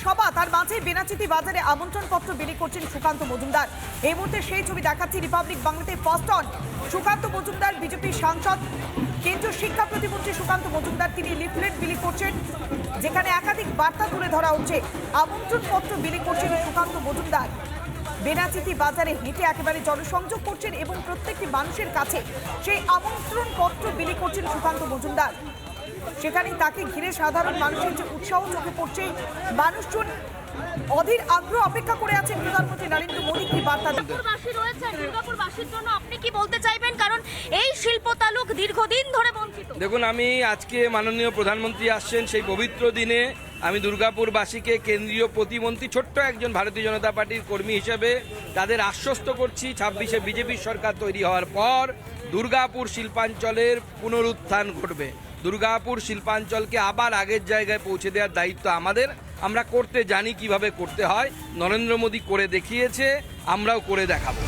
সভা, তার মাঝে বেনাচিতি বাজারে আমন্ত্রণ পত্র বিলি করছেন সুকান্ত মজুমদার। এই মুহূর্তে সেই ছবি দেখাচ্ছি রিপাবলিক বাংলাতে। First on Sukanta Majumdar, BJP সাংসদ, কেন্দ্রীয় শিক্ষা প্রতিমন্ত্রী সুকান্ত মজুমদার, তিনি লিফলেট বিলি করছেন, যেখানে একাধিক বার্তা তুলে ধরা হচ্ছে। আমন্ত্রণ পত্র বিলি করছেন সুকান্ত মজুমদার, বেনাচিতি বাজারে হেঁটে একেবারে জনসংযোগ করছেন এবং প্রত্যেকটি মানুষের কাছে সেই আমন্ত্রণ পত্র বিলি করছেন সুকান্ত মজুমদার। সেখানে তাকে ঘিরে সাধারণ মানুষের যে উৎসাহ চোখে পড়ছে, মানুষজন অধীর আগ্রহ অপেক্ষা করে আছেন প্রধানমন্ত্রী নরেন্দ্র মোদী কি বার্তা দেবেন। দুর্গাপুরবাসীর জন্য আপনি কি বলতে চাইবেন, কারণ এই শিল্প তালুক দীর্ঘদিন ধরে বঞ্চিত? দেখুন, আমি আজকে মাননীয় প্রধানমন্ত্রী আসছেন সেই পবিত্র দিনে আমি দুর্গাপুরবাসীকে কেন্দ্রীয় প্রতিমন্ত্রী, ছোট্ট একজন ভারতীয় জনতা পার্টির কর্মী হিসেবে তাদের আশ্বস্ত করছি 26শে বিজেপির সরকার তৈরি হওয়ার পর দুর্গাপুর শিল্পাঞ্চলের পুনরুত্থান ঘটবে। দুর্গাপুর শিল্পাঞ্চলকে আবার আগের জায়গায় পৌঁছে দেওয়ার দায়িত্ব আমাদের। আমরা করতে জানি, কিভাবে করতে হয়। নরেন্দ্র মোদী করে দেখিয়েছে, আমরাও করে দেখাবো।